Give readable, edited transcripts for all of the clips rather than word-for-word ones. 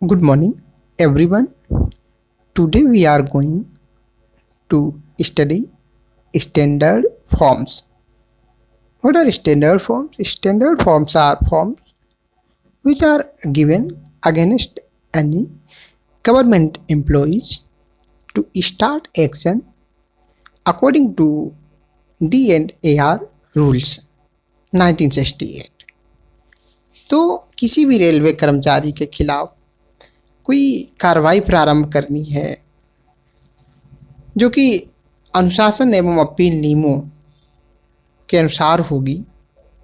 Good morning, everyone. Today we are going to study standard forms. What are standard forms? Standard forms are forms which are given against any government employees to start action according to D&AR rules 1968। तो किसी भी railway कर्मचारी के खिलाफ कोई कार्रवाई प्रारंभ करनी है जो कि अनुशासन एवं अपील नियमों के अनुसार होगी,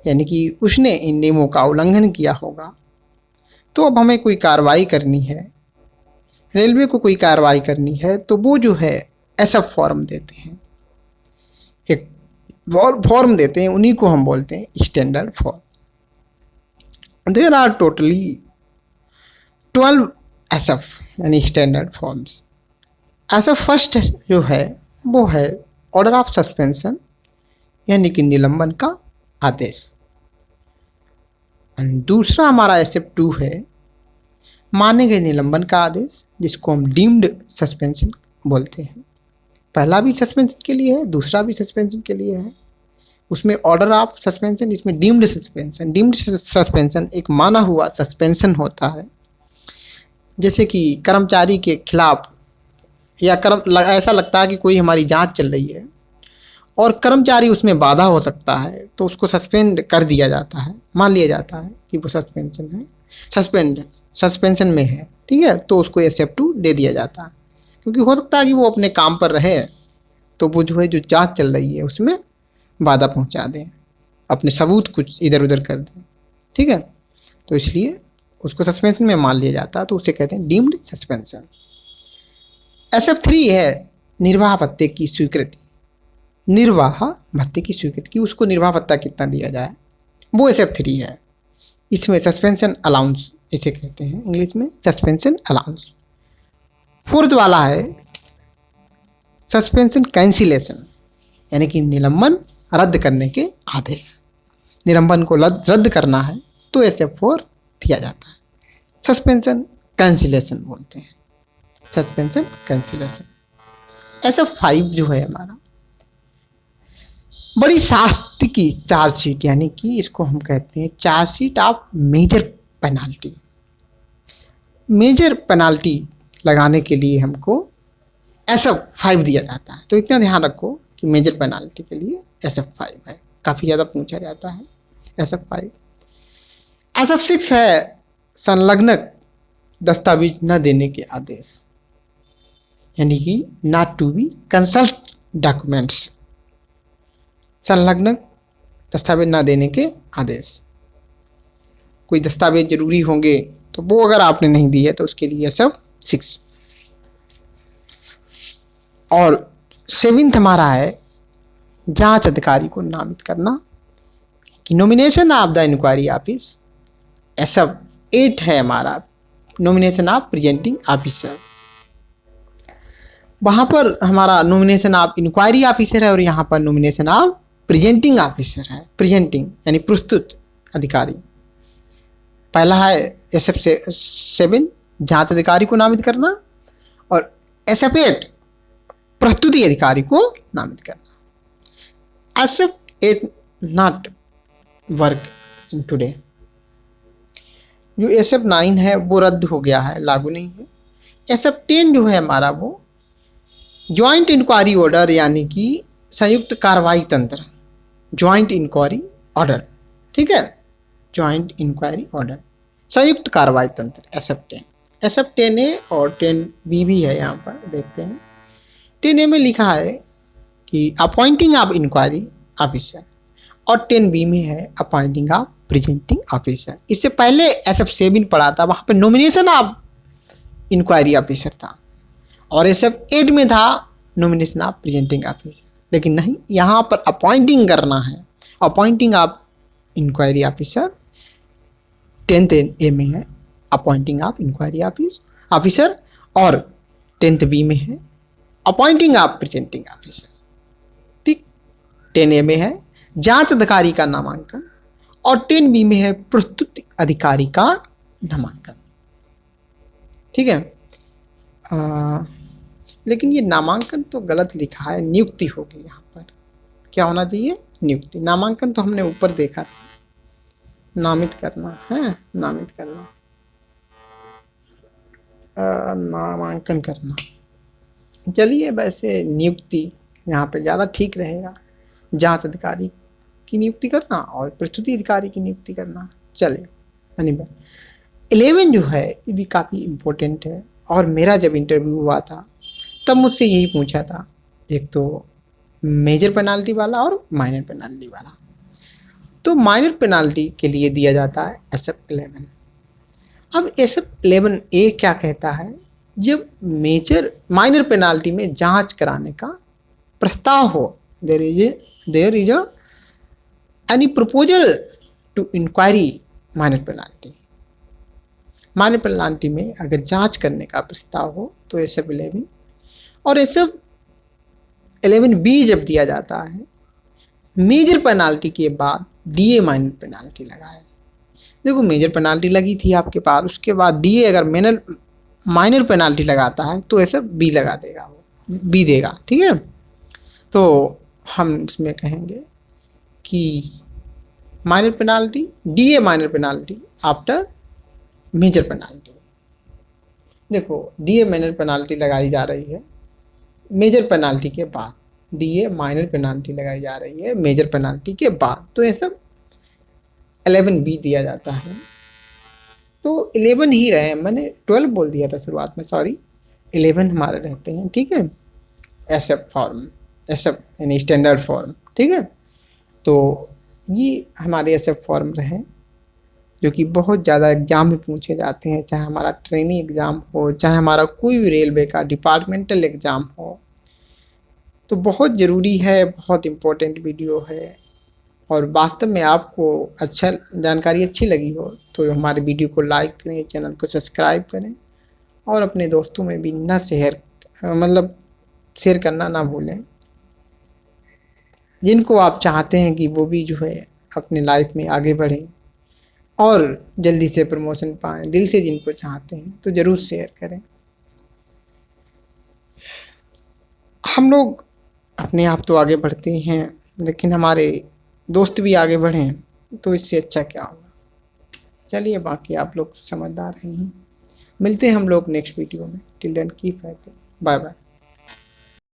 यानी कि उसने इन नियमों का उल्लंघन किया होगा, तो अब हमें कोई कार्रवाई करनी है, रेलवे को कोई कार्रवाई करनी है, तो वो जो है एसएफ फॉर्म देते हैं, एक फॉर्म देते हैं, उन्हीं को हम बोलते हैं standard form. There are totally 12 SF यानी स्टैंडर्ड फॉर्म्स। एसएफ फर्स्ट जो है वो है ऑर्डर ऑफ सस्पेंशन यानी कि निलंबन का आदेश। दूसरा हमारा एसएफ 2 है माने गए निलंबन का आदेश, जिसको हम डीम्ड सस्पेंशन बोलते हैं। पहला भी सस्पेंशन के लिए है, दूसरा भी सस्पेंशन के लिए है। उसमें ऑर्डर ऑफ सस्पेंशन, इसमें डीम्ड सस्पेंशन। डीम्ड सस्पेंशन एक माना हुआ सस्पेंशन होता है, जैसे कि कर्मचारी के खिलाफ या ऐसा लगता है कि कोई हमारी जांच चल रही है और कर्मचारी उसमें बाधा हो सकता है, तो उसको सस्पेंड कर दिया जाता है, मान लिया जाता है कि वो सस्पेंशन है, सस्पेंशन में है, ठीक है, तो उसको एसएफ 2 दे दिया जाता है। क्योंकि हो सकता है कि वो अपने काम पर रहे तो वो जो है जो जांच चल रही है उसमें बाधा पहुंचा दें, अपने सबूत कुछ इधर उधर कर दें, ठीक है, तो इसलिए उसको सस्पेंशन में मान लिया जाता है, तो उसे कहते हैं डीम्ड सस्पेंशन। एसएफ 3 है निर्वाह भत्ते की स्वीकृति। निर्वाह भत्ते की स्वीकृति की उसको निर्वाह भत्ता कितना दिया जाए, वो एसएफ 3 है। इसमें सस्पेंशन अलाउंस इसे कहते हैं, इंग्लिश में सस्पेंशन अलाउंस। फोर्थ वाला है सस्पेंशन कैंसिलेशन यानी कि निलंबन रद्द करने के आदेश। निलंबन को रद्द करना है तो एसएफ 4 दिया जाता है। सस्पेंशन कैंसिलेशन बोलते हैं, सस्पेंशन कैंसिलेशन। एसएफ 5 जो है हमारा बड़ी शास्ति की चार्जशीट, यानी कि इसको हम कहते हैं chargesheet of major penalty. Major penalty लगाने के लिए हमको एसएफ 5 दिया जाता है, तो इतना ध्यान रखो कि मेजर पेनाल्टी के लिए एसएफ 5 है, काफ़ी ज़्यादा पूछा जाता है एसएफ 5। एसएफ 6 है संलग्न दस्तावेज न देने के आदेश, यानी कि not to be consult documents. संलग्न दस्तावेज न देने के आदेश, कोई दस्तावेज जरूरी होंगे तो वो अगर आपने नहीं दिए तो उसके लिए एसएफ 6। और 7th हमारा है जांच अधिकारी को नामित करना कि nomination of the inquiry office. SF 8 है हमारा नॉमिनेशन ऑफ प्रेजेंटिंग ऑफिसर। वहां पर हमारा नॉमिनेशन ऑफ इंक्वायरी ऑफिसर है और यहाँ पर नॉमिनेशन ऑफ प्रेजेंटिंग ऑफिसर है। प्रेजेंटिंग यानी प्रस्तुत अधिकारी। पहला है एसएफ 7 जांच अधिकारी को नामित करना और एसएफ 8 प्रस्तुति अधिकारी को नामित करना। SF 8 not work in today. जो एसएफ 9 है वो रद्द हो गया है, लागू नहीं है। एसएफ 10 जो है हमारा वो ज्वाइंट इंक्वायरी ऑर्डर यानी कि संयुक्त कार्रवाई तंत्र, ज्वाइंट इंक्वायरी ऑर्डर, ठीक है, ज्वाइंट इंक्वायरी ऑर्डर, संयुक्त कार्रवाई तंत्र एसएफ 10। एसएफ 10A और 10B भी है, यहाँ पर देखते हैं। 10A में लिखा है कि अपॉइंटिंग ऑफ इंक्वायरी ऑफिसर और 10B में है अपॉइंटिंग ऑफ प्रेजेंटिंग ऑफिसर। इससे पहले एसएफ 7 पढ़ा था, वहाँ पे नॉमिनेशन ऑफ इंक्वायरी ऑफिसर था और एसएफ 8 में था नॉमिनेशन ऑफ प्रेजेंटिंग ऑफिसर। लेकिन नहीं, यहाँ पर अपॉइंटिंग करना है, appointing of inquiry officer. 10th A में है अपॉइंटिंग ऑफ इंक्वायरी ऑफिसर और 10th B में है अपॉइंटिंग ऑफ प्रेजेंटिंग ऑफिसर, ठीक। 10A में है जांच अधिकारी का नामांकन और 10B में है प्रस्तुत अधिकारी का नामांकन। ठीक है। लेकिन ये नामांकन तो गलत लिखा है, नियुक्ति होगी यहाँ पर। क्या होना चाहिए? नियुक्ति। नामांकन तो हमने ऊपर देखा था, नामित करना है, नामित करना, नामांकन करना। चलिए, वैसे नियुक्ति यहाँ पे ज़्यादा ठीक रहेगा, जांच अधिकारी की नियुक्ति करना और प्रस्तुति अधिकारी की नियुक्ति करना। चलिए, अनिवार्य 11 जो है ये भी काफ़ी इम्पोर्टेंट है, और मेरा जब इंटरव्यू हुआ था तब मुझसे यही पूछा था, एक तो मेजर पेनाल्टी वाला और माइनर पेनाल्टी वाला। तो माइनर पेनाल्टी के लिए दिया जाता है SF11। अब SF11 ए क्या कहता है, जब माइनर पेनाल्टी में जांच कराने का प्रस्ताव हो, there is any proposal to inquiry minor penalty. Minor penalty में अगर जांच करने का प्रस्ताव हो तो SF11, और SF11B जब दिया जाता है मेजर पेनाल्टी के बाद DA माइनर पेनाल्टी लगाए। देखो, मेजर पेनाल्टी लगी थी आपके पास, उसके बाद DA अगर माइनर पेनाल्टी लगाता है तो SF B लगा देगा, वो B देगा, ठीक है। तो हम इसमें कहेंगे कि minor penalty, DA minor penalty after major penalty. देखो, DA माइनर पेनाल्टी लगाई जा रही है मेजर पेनाल्टी के बाद, DA माइनर पेनाल्टी लगाई जा रही है मेजर पेनाल्टी के बाद, तो ये सब 11B दिया जाता है। तो 11 ही रहे, मैंने 12 बोल दिया था शुरुआत में, सॉरी, 11 हमारे रहते हैं, ठीक है। SF फॉर्म, SF यानी स्टैंडर्ड फॉर्म, ठीक है। तो ये हमारे SF फॉर्म रहे, जो कि बहुत ज़्यादा एग्ज़ाम में पूछे जाते हैं, चाहे हमारा ट्रेनिंग एग्ज़ाम हो, चाहे हमारा कोई भी रेलवे का डिपार्टमेंटल एग्ज़ाम हो। तो बहुत ज़रूरी है, बहुत इम्पोर्टेंट वीडियो है, और वास्तव में आपको जानकारी अच्छी लगी हो तो हमारे वीडियो को लाइक करें, चैनल को सब्सक्राइब करें, और अपने दोस्तों में भी शेयर करना ना भूलें, जिनको आप चाहते हैं कि वो भी जो है अपने लाइफ में आगे बढ़ें और जल्दी से प्रमोशन पाएँ, दिल से जिनको चाहते हैं तो ज़रूर शेयर करें। हम लोग अपने आप तो आगे बढ़ते हैं, लेकिन हमारे दोस्त भी आगे बढ़ें तो इससे अच्छा क्या होगा। चलिए, बाकी आप लोग समझदार हैं। मिलते हैं हम लोग नेक्स्ट वीडियो में। Till then keep healthy, bye bye.